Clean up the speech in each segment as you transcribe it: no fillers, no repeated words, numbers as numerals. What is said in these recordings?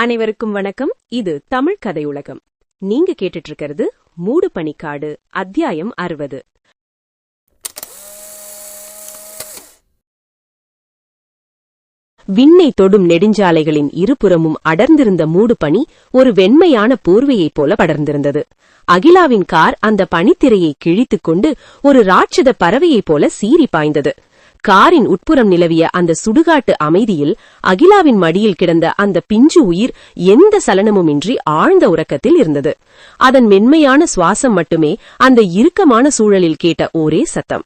அனைவருக்கும் வணக்கம். இது தமிழ் கதையுலகம். நீங்க கேட்டுட்டு இருக்கிறது மூடு பனிக்காடு அத்தியாயம் 60. விண்ணை தொடும் நெடுஞ்சாலைகளின் இருபுறமும் அடர்ந்திருந்த மூடு பனி ஒரு வெண்மையான போர்வையைப் போல படர்ந்திருந்தது. அகிலாவின் கார் அந்த பனித்திரையை கிழித்துக் கொண்டு ஒரு ராட்சத பறவையைப் போல சீறி பாய்ந்தது. காரின் உட்புறம் நிலவிய அந்த சுடுகாட்டு அமைதியில் அகிலாவின் மடியில் கிடந்த அந்த பிஞ்சு உயிர் எந்த சலனமுமின்றி ஆழ்ந்த உறக்கத்தில் இருந்தது. அதன் மென்மையான சுவாசம் மட்டுமே அந்த இறுக்கமான சூழலில் கேட்ட ஒரே சத்தம்.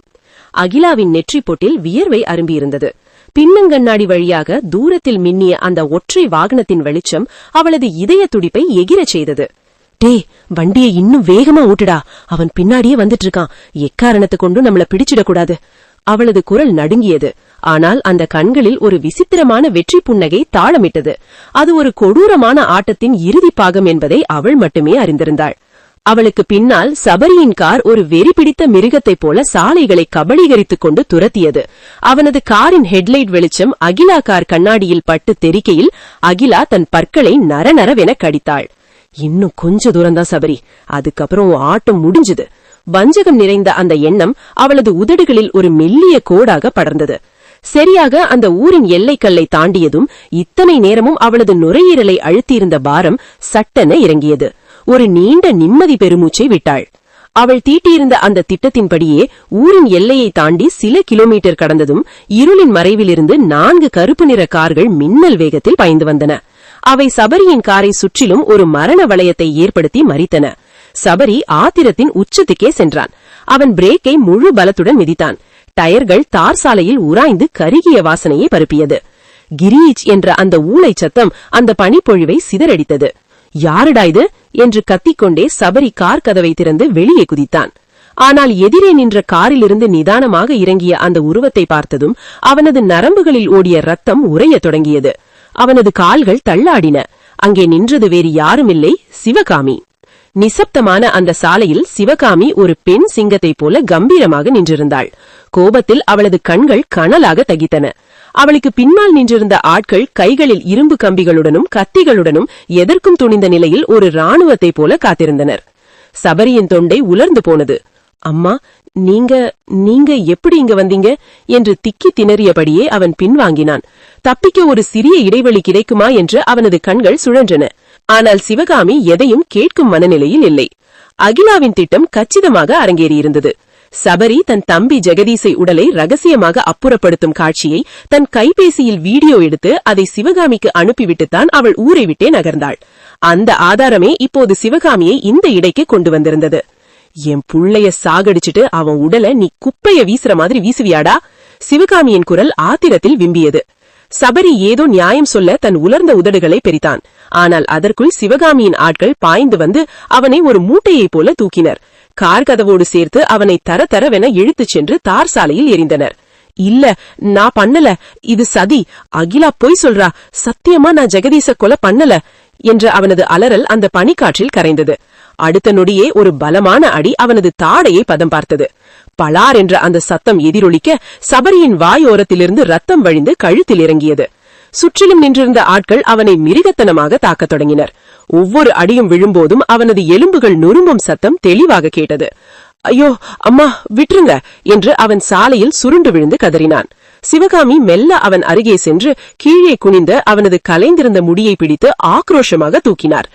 அகிலாவின் நெற்றிப்பொட்டில் வியர்வை அரும்பியிருந்தது. பின்னங்கண்ணாடி வழியாக தூரத்தில் மின்னிய அந்த ஒற்றை வாகனத்தின் வெளிச்சம் அவளது இதய துடிப்பை எகிரச் செய்தது. டே, வண்டியை இன்னும் வேகமா ஓட்டுடா, அவன் பின்னாடியே வந்துட்டு இருக்கான், எக்காரணத்தை கொண்டு நம்மள பிடிச்சிடக்கூடாது. அவளது குரல் நடுங்கியது. ஆனால் அந்த கண்களில் ஒரு விசித்திரமான வெற்றி புன்னகை தாளமிட்டது. அது ஒரு கொடூரமான ஆட்டத்தின் இறுதி பாகம் என்பதை அவள் மட்டுமே அறிந்திருந்தாள். அவளுக்கு பின்னால் சபரியின் கார் ஒரு வெறி பிடித்த மிருகத்தைப் போல சாலைகளை கபளீகரித்துக் கொண்டு துரத்தியது. அவனது காரின் ஹெட்லைட் வெளிச்சம் அகிலா கார் கண்ணாடியில் பட்டு தெரிக்கையில் அகிலா தன் பற்களை நரநரவென கடித்தாள். இன்னும் கொஞ்ச தூரம்தான் சபரி, அதுக்கப்புறம் ஆட்டம் முடிஞ்சது. வஞ்சகம் நிறைந்த அந்த எண்ணம் அவளது உதடுகளில் ஒரு மெல்லிய கோடாக படர்ந்தது. சரியாக அந்த ஊரின் எல்லைக்கல்லை தாண்டியதும் இத்தனை நேரமும் அவளது நுரையீரலை அழுத்தியிருந்த பாரம் சட்டென இறங்கியது. ஒரு நீண்ட நிம்மதி பெருமூச்சை விட்டாள். அவள் தீட்டியிருந்த அந்த திட்டத்தின்படியே ஊரின் எல்லையை தாண்டி சில கிலோமீட்டர் கடந்ததும் இருளின் மறைவிலிருந்து 4 கருப்பு நிற கார்கள் மின்னல் வேகத்தில் பாய்ந்து வந்தன. அவை சபரியின் காரை சுற்றிலும் ஒரு மரண வளையத்தை ஏற்படுத்தி மறித்தன. சபரி ஆத்திரத்தின் உச்சத்துக்கே சென்றான். அவன் பிரேக்கை முழு பலத்துடன் மிதித்தான். டயர்கள் தார் சாலையில் உராய்ந்து கருகிய வாசனையை பரப்பியது. கிரீச் என்ற அந்த ஊளை சத்தம் அந்த பனிப்பொழிவை சிதறடித்தது. யாருடா இது என்று கத்திக்கொண்டே சபரி கார் கதவை திறந்து வெளியே குதித்தான். ஆனால் எதிரே நின்ற காரிலிருந்து நிதானமாக இறங்கிய அந்த உருவத்தை பார்த்ததும் அவனது நரம்புகளில் ஓடிய ரத்தம் உறையத் தொடங்கியது. அவனது கால்கள் தள்ளாடின. அங்கே நின்றது வேறு யாருமில்லை, சிவகாமி. நிசப்தமான அந்த சாலையில் சிவகாமி ஒரு பெண் சிங்கத்தைப் போல கம்பீரமாக நின்றிருந்தாள். கோபத்தில் அவளது கண்கள் கனலாக தகித்தன. அவளுக்கு பின்னால் நின்றிருந்த ஆட்கள் கைகளில் இரும்பு கம்பிகளுடனும் கத்திகளுடனும் எதற்கும் துணிந்த நிலையில் ஒரு இராணுவத்தைப் போல காத்திருந்தனர். சபரியின் தொண்டை உலர்ந்து போனது. அம்மா, நீங்க எப்படி இங்க வந்தீங்க என்று திக்கி திணறியபடியே அவன் பின்வாங்கினான். தப்பிக்க ஒரு சிறிய இடைவெளி கிடைக்குமா என்று அவனது கண்கள் சுழன்றன. ஆனால் சிவகாமி எதையும் கேட்கும் மனநிலையில் இல்லை. அகிலாவின் திட்டம் கச்சிதமாக அரங்கேறியிருந்தது. சபரி தன் தம்பி ஜெகதீசை உடலை ரகசியமாக அப்புறப்படுத்தும் காட்சியை தன் கைபேசியில் வீடியோ எடுத்து அதை சிவகாமிக்கு அனுப்பிவிட்டுத்தான் அவள் ஊரை விட்டே நகர்ந்தாள். அந்த ஆதாரமே இப்போது சிவகாமியை இந்த இடைக்கு கொண்டு வந்திருந்தது. என் புள்ளைய சாகடிச்சிட்டு அவன் உடலை நீ குப்பைய வீசுற மாதிரி வீசுவியாடா? சிவகாமியின் குரல் ஆத்திரத்தில் விம்பியது. சபரி ஏதோ நியாயம் சொல்ல தன் உலர்ந்த உதடுகளை பெரித்தான். ஆனால் அதற்குள் சிவகாமியின் ஆட்கள் பாய்ந்து வந்து அவனை ஒரு மூட்டையைப் போல தூக்கினர். கார் கதவோடு சேர்த்து அவனை தர தரவென இழுத்துச் சென்று தார் சாலையில் எறிந்தனர். இல்ல, நான் பண்ணல, இது சதி, அகிலா பொய் சொல்றா, சத்தியமா நான் ஜெகதீச கொலை பண்ணல என்ற அவனது அலறல் அந்த பனிக்காற்றில் கரைந்தது. அடுத்த நொடியே ஒரு பலமான அடி அவனது தாடையை பதம் பார்த்தது. பளார் என்ற அந்த சத்தம் எதிரொலிக்க சபரியின் வாயோரத்திலிருந்து ரத்தம் வழிந்து கழுத்தில் இறங்கியது. சுற்றிலும் நின்றிருந்த ஆட்கள் அவனை மிருகத்தனமாக தாக்கத் தொடங்கினர். ஒவ்வொரு அடியும் விழும்போதும் அவனது எலும்புகள் நொறுங்கும் சத்தம் தெளிவாக கேட்டது. ஐயோ அம்மா, விட்டுருங்க என்று அவன் சாலையில் சுருண்டு விழுந்து கதறினான். சிவகாமி மெல்ல அவன் அருகே சென்று கீழே குனிந்த அவனது கலைந்திருந்த முடியை பிடித்து ஆக்ரோஷமாக தூக்கினார்.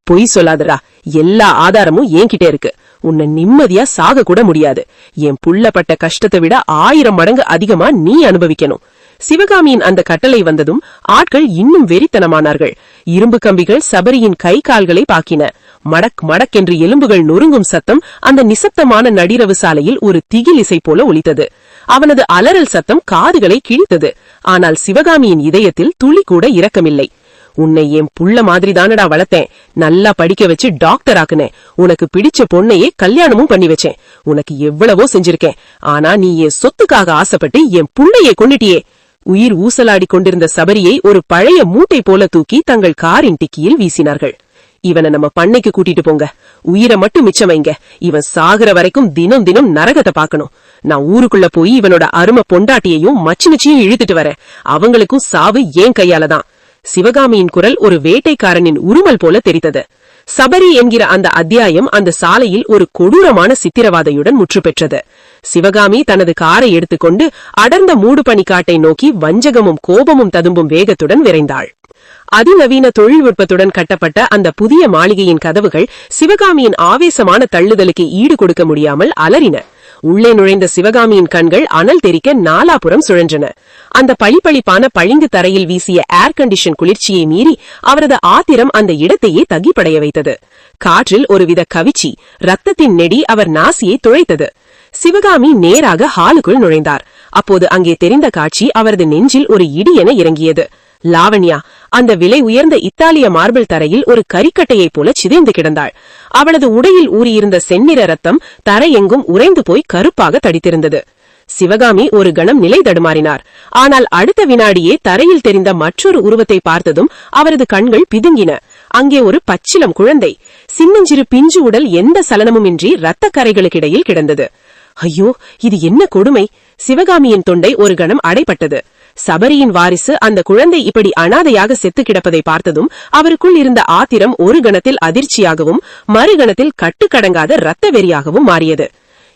பொய் சொல்லாதடா, எல்லா ஆதாரமும் என்கிட்ட இருக்கு. உன்னை நிம்மதியா சாக கூட முடியாது. என் புள்ளப்பட்ட கஷ்டத்தை விட 1000 மடங்கு அதிகமா நீ அனுபவிக்கணும். சிவகாமியின் அந்த கட்டளை வந்ததும் ஆட்கள் இன்னும் வெறித்தனமானார்கள். இரும்பு கம்பிகள் சபரியின் கை கால்களை பாக்கின. மடக் மடக் என்று எலும்புகள் நொறுங்கும் சத்தம் அந்த நிசப்தமான நடிரவு சாலையில் ஒரு திகில் இசை போல ஒலித்தது. அவனது அலறல் சத்தம் காதுகளை கிழித்தது. ஆனால் சிவகாமியின் இதயத்தில் துளி கூட இரக்கமில்லை. உன்னை என் புள்ள மாதிரி தானடா வளர்த்தேன். நல்லா படிக்க வச்சு டாக்டர் ஆக்குனேன். உனக்கு பிடிச்ச பொண்ணையே கல்யாணமும் பண்ணி வச்சேன். உனக்கு எவ்வளவோ செஞ்சிருக்கேன். ஆனா நீ என் சொத்துக்காக ஆசைப்பட்டு என் புள்ளையை கொன்னுட்டியே. உயிர் ஊசலாடி கொண்டிருந்த சபரியை ஒரு பழைய மூட்டை போல தூக்கி தங்கள் காரின் டிக்கியில் வீசினார்கள். இவனை நம்ம பண்ணைக்கு கூட்டிட்டு போங்க, உயிரை மட்டும் மிச்சம் வைங்க. இவன் சாகுற வரைக்கும் தினம் தினம் நரகத்தை பாக்கணும். நான் ஊருக்குள்ள போய் இவனோட அருமை பொண்டாட்டியையும் மச்சினிச்சியும் இழுத்துட்டு வரேன். அவங்களுக்கும் சாவு ஏன் கையாலதான். சிவகாமியின் குரல் ஒரு வேட்டைக்காரனின் உருமல் போல தெரித்தது. சபரி என்கிற அந்த அத்தியாயம் அந்த சாலையில் ஒரு கொடூரமான சித்திரவாதையுடன் முற்று பெற்றது. சிவகாமி தனது காரை எடுத்துக்கொண்டு அடர்ந்த மூடுபனிக்காட்டை நோக்கி வஞ்சகமும் கோபமும் ததும்பும் வேகத்துடன் விரைந்தாள். அதிநவீன தொழில்நுட்பத்துடன் கட்டப்பட்ட அந்த புதிய மாளிகையின் கதவுகள் சிவகாமியின் ஆவேசமான தள்ளுதலுக்கு ஈடு கொடுக்க முடியாமல் அலறின. உள்ளே நுழைந்த சிவகாமியின் கண்கள் அனல் தெறிக்க நாலாபுரம் சுழன்றன. அந்த பளிப்பளிப்பான பளிங்கு தரையில் வீசிய ஏர் கண்டிஷன் குளிர்ச்சியை மீறி அவரது ஆத்திரம் அந்த இடத்தையே தகிப்படைய வைத்தது. காற்றில் ஒருவித கவிச்சி, ரத்தத்தின் நெடி அவர் நாசியை துளைத்தது. சிவகாமி நேராக ஹாலுக்குள் நுழைந்தார். அப்போது அங்கே தெரிந்த காட்சி அவரது நெஞ்சில் ஒரு இடியென இறங்கியது. லாவண்யா அந்த விலை உயர்ந்த இத்தாலிய மார்பிள் தரையில் ஒரு கரிக்கட்டையைப் போல சிதைந்து கிடந்தாள். அவளது உடையில் ஊறியிருந்த செந்நிற ரத்தம் தரையெங்கும் உறைந்து போய் கருப்பாக தடித்திருந்தது. சிவகாமி ஒரு கணம் நிலை தடுமாறினார். ஆனால் அடுத்த வினாடியே தரையில் தெரிந்த மற்றொரு உருவத்தை பார்த்ததும் அவரது கண்கள் பிதுங்கின. அங்கே ஒரு பச்சிலம் குழந்தை, சின்னஞ்சிறு பிஞ்சு உடல் எந்த சலனமுமின்றி இரத்த கரைகளுக்கிடையில் கிடந்தது. ஐயோ, இது என்ன கொடுமை! சிவகாமியின் தொண்டை ஒரு கணம் அடைபட்டது. சபரியின் வாரிசு அந்த குழந்தை இப்படி அனாதையாக செத்து கிடப்பதை பார்த்ததும் அவருக்குள் இருந்த ஆத்திரம் ஒரு கணத்தில் அதிர்ச்சியாகவும் மறுகணத்தில் கட்டுக்கடங்காத இரத்த வெறியாகவும் மாறியது.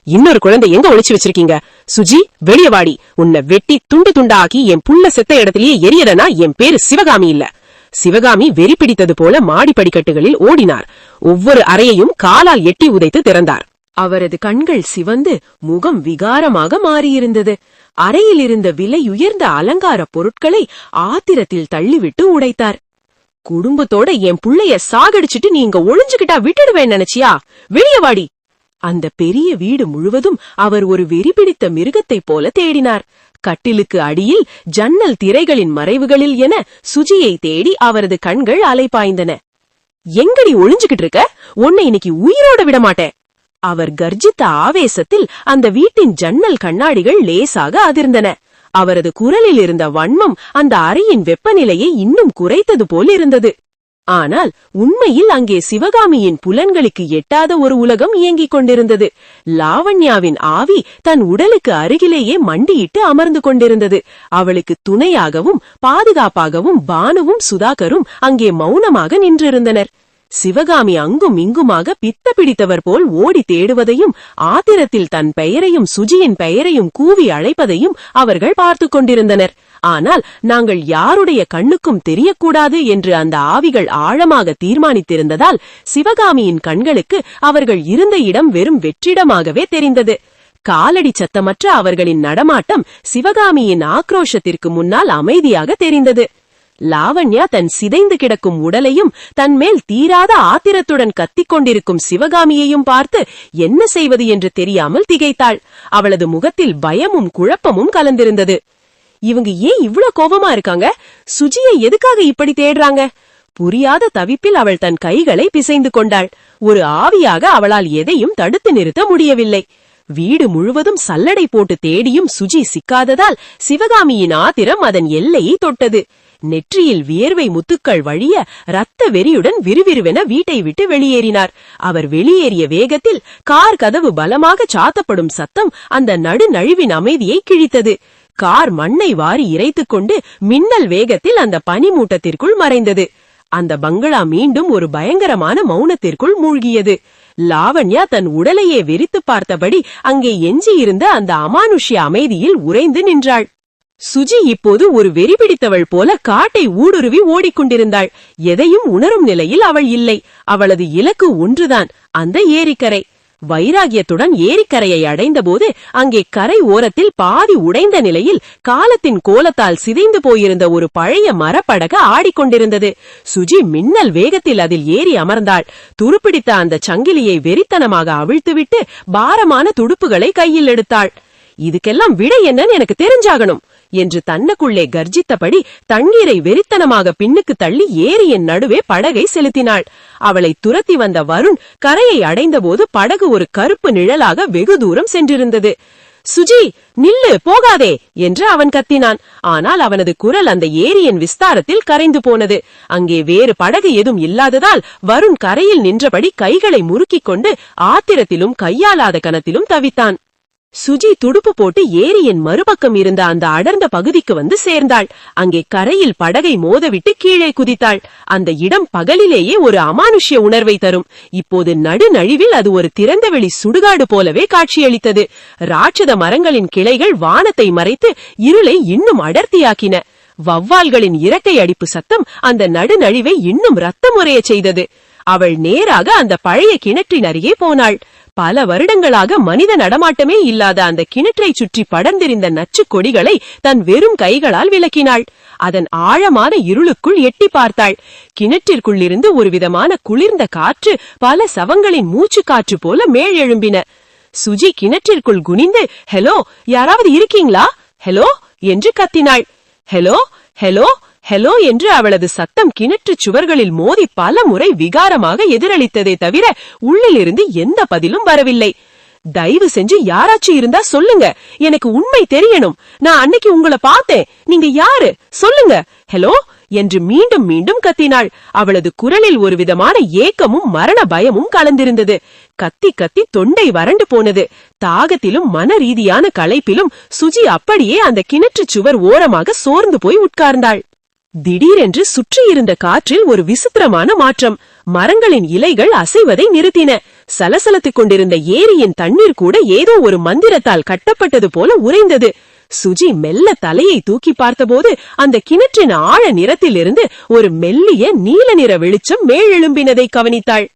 இன்னொரு குழந்தை எங்க ஒளிச்சு வச்சிருக்கீங்க? சுஜி, வெளியவாடி! உன்னை வெட்டி துண்டு துண்டாக்கி என் புள்ள செத்த இடத்திலேயே எரியறனா என் பேரு சிவகாமி இல்ல. சிவகாமி வெறி பிடித்தது போல மாடி படிக்கட்டுகளில் ஓடினார். ஒவ்வொரு அறையையும் காலால் எட்டி உதைத்து திறந்தார். அவரது கண்கள் சிவந்து முகம் விகாரமாக மாறியிருந்தது. அறையில் இருந்த விலையுயர்ந்த அலங்கார பொருட்களை ஆத்திரத்தில் தள்ளிவிட்டு உடைத்தார். குடும்பத்தோட என் புள்ளைய சாகடிச்சிட்டு நீங்க ஒளிஞ்சுகிட்டா விட்டுடுவேன் நினைச்சியா? வெளியவாடி! அந்த பெரிய வீடு முழுவதும் அவர் ஒரு வெறி பிடித்த மிருகத்தைப் போல தேடினார். கட்டிலுக்கு அடியில், ஜன்னல் திரைகளின் மறைவுகளில் என சுஜியை தேடி அவரது கண்கள் அலைபாய்ந்தன. எங்கடி ஒளிஞ்சுகிட்டு இருக்க? உன்னை இன்னைக்கு உயிரோட விடமாட்டேன்! அவர் கர்ஜித்த ஆவேசத்தில் அந்த வீட்டின் ஜன்னல் கண்ணாடிகள் லேசாக அதிர்ந்தன. அவரது குரலில் இருந்த வன்மம் அந்த அறையின் வெப்பநிலையை இன்னும் குறைத்தது போல் இருந்தது. ஆனால் உண்மையில் அங்கே சிவகாமியின் புலன்களுக்கு எட்டாத ஒரு உலகம் இயங்கிக் கொண்டிருந்தது. லாவண்யாவின் ஆவி தன் உடலுக்கு அருகிலேயே மண்டியிட்டு அமர்ந்து கொண்டிருந்தது. அவளுக்கு துணையாகவும் பாதுகாப்பாகவும் பானுவும் சுதாகரும் அங்கே மௌனமாக நின்றிருந்தனர். சிவகாமி அங்கும் இங்குமாக பித்த பிடித்தவர் போல் ஓடி தேடுவதையும் ஆத்திரத்தில் தன் பெயரையும் சுஜியின் பெயரையும் கூவி அழைப்பதையும் அவர்கள் பார்த்து கொண்டிருந்தனர். ஆனால் நாங்கள் யாருடைய கண்ணுக்கும் தெரியக்கூடாது என்று அந்த ஆவிகள் ஆழமாக தீர்மானித்திருந்ததால் சிவகாமியின் கண்களுக்கு அவர்கள் இருந்த இடம் வெறும் வெற்றிடமாகவே தெரிந்தது. காலடி சத்தமற்ற அவர்களின் நடமாட்டம் சிவகாமியின் ஆக்ரோஷத்திற்கு முன்னால் அமைதியாக தெரிந்தது. லாவண்யா தன் சிதைந்து கிடக்கும் உடலையும் தன்மேல் தீராத ஆத்திரத்துடன் கத்திக் கொண்டிருக்கும் சிவகாமியையும் பார்த்து என்ன செய்வது என்று தெரியாமல் திகைத்தாள். அவளது முகத்தில் பயமும் குழப்பமும் கலந்திருந்தது. இவங்க ஏன் இவ்ளோ கோபமா இருக்காங்க? சுஜியை எதுக்காக இப்படி தேடுறாங்க? புரியாத தவிப்பில் அவள் தன் கைகளை பிசைந்து கொண்டாள். ஒரு ஆவியாக அவளால் எதையும் தடுத்து நிறுத்த முடியவில்லை. வீடு முழுவதும் சல்லடை போட்டு தேடியும் சுஜி சிக்காததால் சிவகாமியின் ஆத்திரம் அதன் எல்லையை தொட்டது. நெற்றியில் வியர்வை முத்துக்கள் வழிய இரத்த வெறியுடன் விறுவிறுவென வீட்டை விட்டு வெளியேறினார். அவர் வெளியேறிய வேகத்தில் கார் கதவு பலமாக சாத்தப்படும் சத்தம் அந்த நடுநழுவின் அமைதியை கிழித்தது. கார் மண்ணை வாரி இறைத்துக் கொண்டு மின்னல் வேகத்தில் அந்த பனிமூட்டத்திற்குள் மறைந்தது. அந்த பங்களா மீண்டும் ஒரு பயங்கரமான மௌனத்திற்குள் மூழ்கியது. லாவண்யா தன் உடலையே வெறித்து பார்த்தபடி அங்கே எஞ்சியிருந்த அந்த அமானுஷ்ய அமைதியில் உறைந்து நின்றாள். சுஜி இப்போது ஒரு வெறி பிடித்தவள் போல காட்டை ஊடுருவி ஓடிக்கொண்டிருந்தாள். எதையும் உணரும் நிலையில் அவள் இல்லை. அவளது இலக்கு ஒன்றுதான், அந்த ஏரிக்கரை. வைராகியத்துடன் ஏரிக்கரையை அடைந்தபோது அங்கே கரை ஓரத்தில் பாதி உடைந்த நிலையில் காலத்தின் கோலத்தால் சிதைந்து போயிருந்த ஒரு பழைய மரப்படகு ஆடிக்கொண்டிருந்தது. சுஜி மின்னல் வேகத்தில் அதில் ஏறி அமர்ந்தாள். துருப்பிடித்த அந்த சங்கிலியை வெறித்தனமாக அவிழ்த்துவிட்டு பாரமான துடுப்புகளை கையில் எடுத்தாள். இதுக்கெல்லாம் விடை என்னன்னு எனக்கு தெரிஞ்சாகணும் என்று தன்னுக்குள்ளே கர்ஜித்தபடி தண்ணீரை வெறித்தனமாக பின்னுக்கு தள்ளி ஏரியின் நடுவே படகை செலுத்தினாள். அவளை துரத்தி வந்த வருண் கரையை அடைந்தபோது படகு ஒரு கருப்பு நிழலாக வெகு தூரம் சென்றிருந்தது. சுஜி, நில்லு, போகாதே என்று அவன் கத்தினான். ஆனால் அவனது குரல் அந்த ஏரியின் விஸ்தாரத்தில் கரைந்து போனது. அங்கே வேறு படகு ஏதும் இல்லாததால் வருண் கரையில் நின்றபடி கைகளை முறுக்கிக் கொண்டு ஆத்திரத்திலும் கையாளாத கனத்திலும் தவித்தான். சுஜி துடுப்பு போட்டு ஏரியின் மறுபக்கம் இருந்த அந்த அடர்ந்த பகுதிக்கு வந்து சேர்ந்தாள். அங்கே கரையில் படகை மோதவிட்டு கீழே குதித்தாள். அந்த இடம் பகலிலேயே ஒரு அமானுஷ்ய உணர்வை தரும். இப்போது நடுநழிவில் அது ஒரு திறந்தவெளி சுடுகாடு போலவே காட்சியளித்தது. ராட்சத மரங்களின் கிளைகள் வானத்தை மறைத்து இருளை இன்னும் அடர்த்தியாக்கின. வௌவால்களின் இறக்கை அடிப்பு சத்தம் அந்த நடுநழிவை இன்னும் ரத்தமுறைய செய்தது. அவள் நேராக அந்த பழைய கிணற்றின் அருகே போனாள். பல வருடங்களாக மனித நடமாட்டமே இல்லாத அந்த கிணற்றை சுற்றி படர்ந்திருந்த நச்சு கொடிகளை தன் வெறும் கைகளால் விலக்கினாள். அதன் ஆழமான இருளுக்குள் எட்டி பார்த்தாள். கிணற்றிற்குள்ளிருந்து ஒரு விதமான குளிர்ந்த காற்று பல சவங்களின் மூச்சு காற்று போல மேலெழும்பின. சுஜி கிணற்றிற்குள் குனிந்து, ஹலோ, யாராவது இருக்கீங்களா, ஹலோ என்று கத்தினாள். ஹலோ ஹலோ ஹலோ என்று அவளது சத்தம் கிணற்று சுவர்களில் மோதி பல முறை விகாரமாக எதிரளித்ததே தவிர உள்ளிலிருந்து எந்த பதிலும் வரவில்லை. தயவு செஞ்சு யாராச்சும் இருந்தா சொல்லுங்க, எனக்கு உண்மை தெரியணும். நான் அன்னைக்கு உங்களை பார்த்தேன், நீங்க யாரு சொல்லுங்க, ஹலோ என்று மீண்டும் மீண்டும் கத்தினாள். அவளது குரலில் ஒரு விதமான ஏக்கமும் மரண பயமும் கலந்திருந்தது. கத்தி கத்தி தொண்டை வறண்டு போனது. தாகத்திலும் மன ரீதியான களைப்பிலும் சுஜி அப்படியே அந்த கிணற்று சுவர் ஓரமாக சோர்ந்து போய் உட்கார்ந்தாள். திடீரென்று சுற்றியிருந்த காற்றில் ஒரு விசித்திரமான மாற்றம். மரங்களின் இலைகள் அசைவதை நிறுத்தின. சலசலத்துக் கொண்டிருந்த ஏரியின் தண்ணீர் கூட ஏதோ ஒரு மந்திரத்தால் கட்டப்பட்டது போல உறைந்தது. சுஜி மெல்ல தலையை தூக்கி பார்த்தபோது அந்த கிணற்றின் ஆழ நிறத்திலிருந்து ஒரு மெல்லிய நீல நிற வெளிச்சம் மேலெழும்பினதை கவனித்தாள்.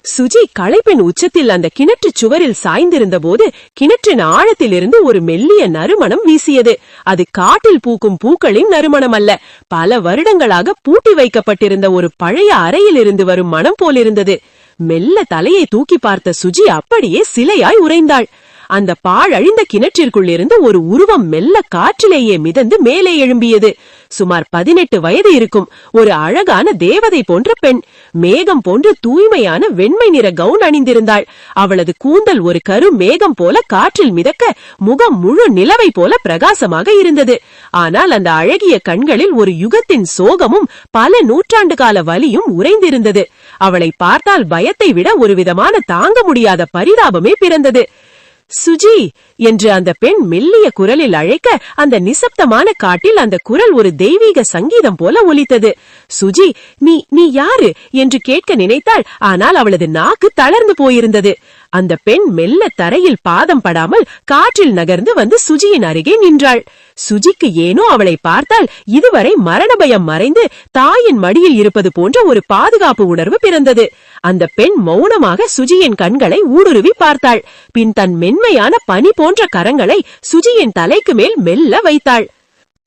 சுஜி களைப்பின் உச்சத்தில் அந்த கிணற்று சுவரில் சாய்ந்திருந்த போது கிணற்றின் ஆழத்திலிருந்து ஒரு மெல்லிய நறுமணம் வீசியது. அது காட்டில் பூக்கும் பூக்களின் நறுமணம் அல்ல, பல வருடங்களாக பூட்டி வைக்கப்பட்டிருந்த ஒரு பழைய அறையிலிருந்து வரும் மனம் போலிருந்தது. மெல்ல தலையை தூக்கி பார்த்த சுஜி அப்படியே சிலையாய் உறைந்தாள். அந்த பாழழிந்த கிணற்றிற்குள்ளிருந்து ஒரு உருவம் மெல்ல காற்றிலேயே மிதந்து மேலே எழும்பியது. சுமார் 18 வயது இருக்கும். ஒரு அழகான தேவதை போன்ற பெண். மேகம் போன்று தூய்மையான வெண்மை நிற கவுன் அணிந்திருந்தாள். அவளது கூந்தல் ஒரு கரு மேகம் போல காற்றில் மிதக்க முகம் முழு நிலவை போல பிரகாசமாக இருந்தது. ஆனால் அந்த அழகிய கண்களில் ஒரு யுகத்தின் சோகமும் பல நூற்றாண்டு கால வலியும் உறைந்திருந்தது. அவளை பார்த்தால் பயத்தை விட ஒரு விதமான தாங்க முடியாத பரிதாபமே பிறந்தது. சுஜி என்று அந்த பெண் மெல்லிய குரலில் அழைக்க அந்த நிசப்தமான காட்டில் அந்த குரல் ஒரு தெய்வீக சங்கீதம் போல ஒலித்தது. சுஜி, நீ யாரு என்று கேட்க நினைத்தாள். ஆனால் அவளது நாக்கு தளர்ந்து போயிருந்தது. அந்த பெண் மெல்ல தரையில் பாதம் படாமல் காற்றில் நகர்ந்து வந்து சுஜியின் அருகே நின்றாள். சுஜிக்கு ஏனோ அவளை பார்த்தால் இதுவரை மரண பயம் மறைந்து தாயின் மடியில் இருப்பது போன்ற ஒரு பாதுகாப்பு உணர்வு பிறந்தது. அந்த பெண் மௌனமாக சுஜியின் கண்களை ஊடுருவி பார்த்தாள். பின் தன் மென்மையான பனி போன்ற கரங்களை சுஜியின் தலைக்கு மேல் மெல்ல வைத்தாள்.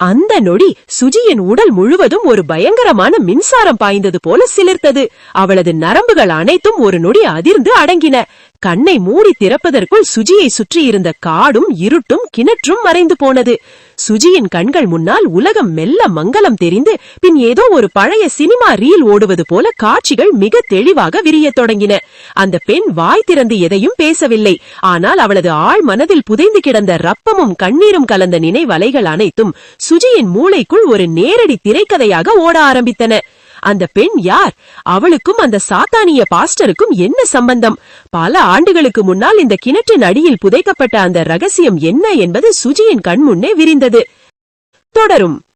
அந்த நொடி சுஜியின் உடல் முழுவதும் ஒரு பயங்கரமான மின்சாரம் பாய்ந்தது போல சிலிர்த்தது. அவளது நரம்புகள் அனைத்தும் ஒரு நொடி அதிர்ந்து அடங்கின. கண்ணை மூடி திறப்பதற்குள் சுஜியை சுற்றி இருந்த காடும் இருட்டும் கிணற்றும் மறைந்து போனது. சுஜியின் கண்கள் முன்னால் உலகம் மெல்ல மங்கலம் தெரிந்து பின் ஏதோ ஒரு பழைய சினிமா ரீல் ஓடுவது போல காட்சிகள் மிக தெளிவாக விரியத் தொடங்கின. அந்த பெண் வாய் திறந்து எதையும் பேசவில்லை. ஆனால் அவளது ஆழ் மனதில் புதைந்து கிடந்த ரப்பமும் கண்ணீரும் கலந்த நினைவலைகள் அனைத்தும் சுஜியின் மூளைக்குள் ஒரு நேரடி திரைக்கதையாக ஓட ஆரம்பித்தன. அந்த பெண் யார்? அவளுக்கும் அந்த சாத்தானிய பாஸ்டருக்கும் என்ன சம்பந்தம்? பல ஆண்டுகளுக்கு முன்னால் இந்த கிணற்றின் அடியில் புதைக்கப்பட்ட அந்த ரகசியம் என்ன என்பது சுஜியின் கண் முன்னே விரிந்தது. தொடரும்.